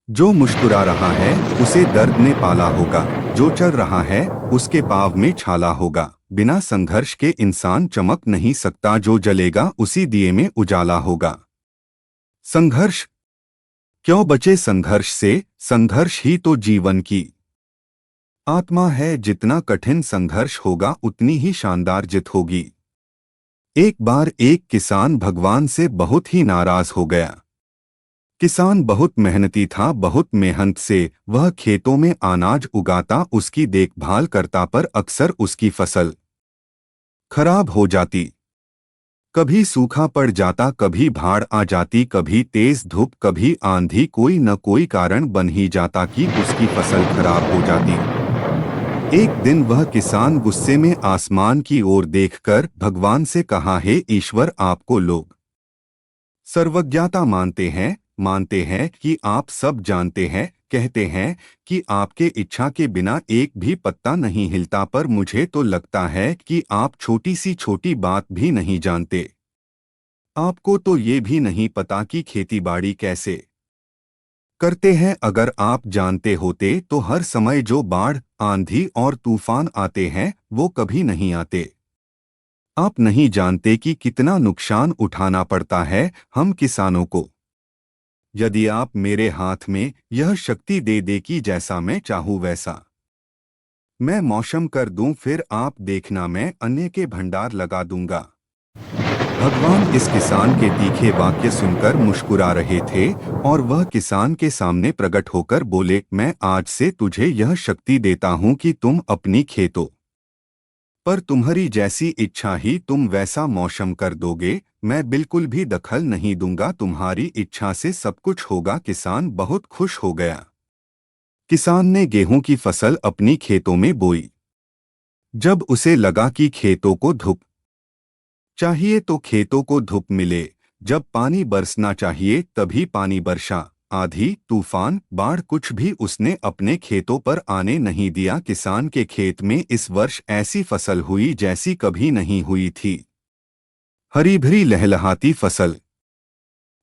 जो मुस्कुरा रहा है उसे दर्द ने पाला होगा, जो चल रहा है उसके पाँव में छाला होगा। बिना संघर्ष के इंसान चमक नहीं सकता, जो जलेगा उसी दिए में उजाला होगा। संघर्ष क्यों बचे संघर्ष से, संघर्ष ही तो जीवन की आत्मा है। जितना कठिन संघर्ष होगा उतनी ही शानदार जीत होगी। एक बार एक किसान भगवान से बहुत ही नाराज हो गया। किसान बहुत मेहनती था, बहुत मेहनत से वह खेतों में अनाज उगाता, उसकी देखभाल करता, पर अक्सर उसकी फसल खराब हो जाती। कभी सूखा पड़ जाता, कभी बाढ़ आ जाती, कभी तेज धूप, कभी आंधी, कोई न कोई कारण बन ही जाता कि उसकी फसल खराब हो जाती। एक दिन वह किसान गुस्से में आसमान की ओर देखकर भगवान से कहा, हे ईश्वर, आपको लोग सर्वज्ञता मानते हैं कि आप सब जानते हैं, कहते हैं कि आपके इच्छा के बिना एक भी पत्ता नहीं हिलता, पर मुझे तो लगता है कि आप छोटी सी छोटी बात भी नहीं जानते। आपको तो ये भी नहीं पता कि खेतीबाड़ी कैसे करते हैं। अगर आप जानते होते तो हर समय जो बाढ़, आंधी और तूफान आते हैं वो कभी नहीं आते। आप नहीं जानते कि कितना नुकसान उठाना पड़ता है हम किसानों को। यदि आप मेरे हाथ में यह शक्ति दे दे कि जैसा मैं चाहूँ वैसा मैं मौसम कर दूं, फिर आप देखना मैं अन्न के भंडार लगा दूंगा। भगवान इस किसान के तीखे वाक्य सुनकर मुस्कुरा रहे थे और वह किसान के सामने प्रकट होकर बोले, मैं आज से तुझे यह शक्ति देता हूं कि तुम अपनी खेतों पर तुम्हारी जैसी इच्छा ही तुम वैसा मौसम कर दोगे। मैं बिल्कुल भी दखल नहीं दूंगा, तुम्हारी इच्छा से सब कुछ होगा। किसान बहुत खुश हो गया। किसान ने गेहूं की फसल अपनी खेतों में बोई। जब उसे लगा कि खेतों को धूप चाहिए तो खेतों को धूप मिले, जब पानी बरसना चाहिए तभी पानी बरसा। आंधी, तूफान, बाढ़ कुछ भी उसने अपने खेतों पर आने नहीं दिया। किसान के खेत में इस वर्ष ऐसी फसल हुई जैसी कभी नहीं हुई थी। हरी भरी लहलहाती फसल।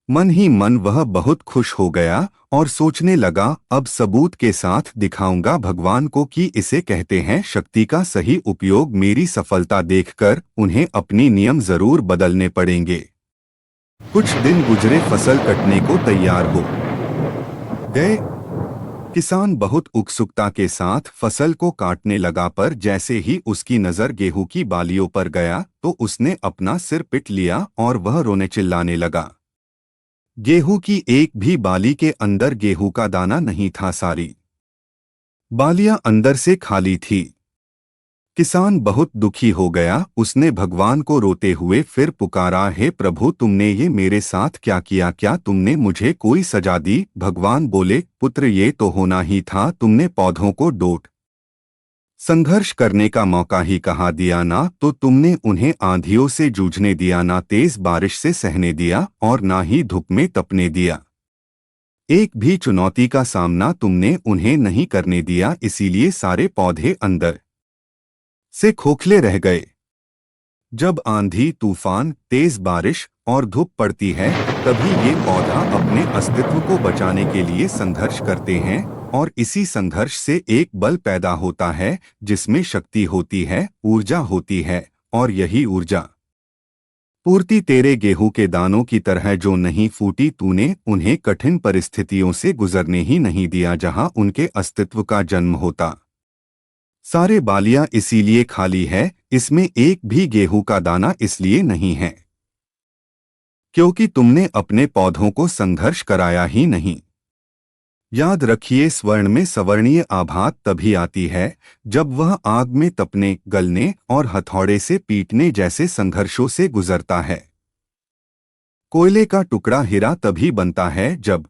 मन ही मन वह बहुत खुश हो गया और सोचने लगा, अब सबूत के साथ दिखाऊंगा भगवान को कि इसे कहते हैं शक्ति का सही उपयोग। मेरी सफलता देखकर उन्हें अपनी नियम जरूर बदलने पड़ेंगे। कुछ दिन गुजरे, फसल कटने को तैयार हो गए। किसान बहुत उत्सुकता के साथ फसल को काटने लगा, पर जैसे ही उसकी नजर गेहूं की बालियों पर गया तो उसने अपना सिर पीट लिया और वह रोने चिल्लाने लगा। गेहूं की एक भी बाली के अंदर गेहूं का दाना नहीं था, सारी बालियां अंदर से खाली थी। किसान बहुत दुखी हो गया। उसने भगवान को रोते हुए फिर पुकारा, हे प्रभु, तुमने ये मेरे साथ क्या किया? क्या तुमने मुझे कोई सजा दी? भगवान बोले, पुत्र, ये तो होना ही था। तुमने पौधों को डोट संघर्ष करने का मौका ही कहा दिया ना, तो तुमने उन्हें आंधियों से जूझने दिया, ना तेज बारिश से सहने दिया और ना ही धूप में तपने दिया। एक भी चुनौती का सामना तुमने उन्हें नहीं करने दिया, इसीलिए सारे पौधे अंदर से खोखले रह गए। जब आंधी, तूफान, तेज बारिश और धूप पड़ती है तभी ये पौधा अपने अस्तित्व को बचाने के लिए संघर्ष करते हैं, और इसी संघर्ष से एक बल पैदा होता है जिसमें शक्ति होती है, ऊर्जा होती है, और यही ऊर्जा पूर्ति तेरे गेहूं के दानों की तरह जो नहीं फूटी। तूने उन्हें कठिन परिस्थितियों से गुजरने ही नहीं दिया जहां उनके अस्तित्व का जन्म होता। सारे बालियां इसीलिए खाली है, इसमें एक भी गेहूं का दाना इसलिए नहीं है क्योंकि तुमने अपने पौधों को संघर्ष कराया ही नहीं। याद रखिए, स्वर्ण में सवर्णीय आभात तभी आती है जब वह आग में तपने, गलने और हथौड़े से पीटने जैसे संघर्षों से गुजरता है। कोयले का टुकड़ा हीरा तभी बनता है जब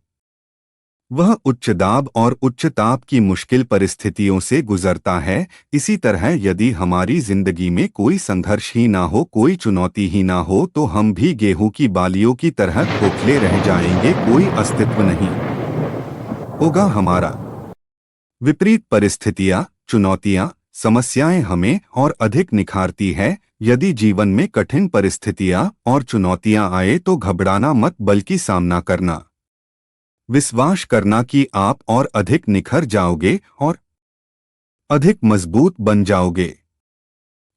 वह उच्च दाब और उच्च ताप की मुश्किल परिस्थितियों से गुजरता है। इसी तरह यदि हमारी जिंदगी में कोई संघर्ष ही ना हो, कोई चुनौती ही ना हो, तो हम भी गेहूं की बालियों की तरह खोखले रह जाएंगे। कोई अस्तित्व नहीं होगा हमारा। विपरीत परिस्थितियां, चुनौतियां, समस्याएं हमें और अधिक निखारती है। यदि जीवन में कठिन परिस्थितियां और चुनौतियां आए तो घबराना मत, बल्कि सामना करना विश्वास करना कि आप और अधिक निखर जाओगे और अधिक मजबूत बन जाओगे।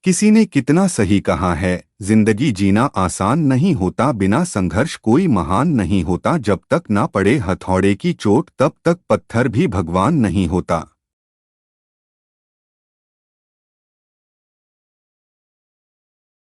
किसी ने कितना सही कहा है, जिंदगी जीना आसान नहीं होता, बिना संघर्ष कोई महान नहीं होता, जब तक ना पड़े हथौड़े की चोट तब तक पत्थर भी भगवान नहीं होता।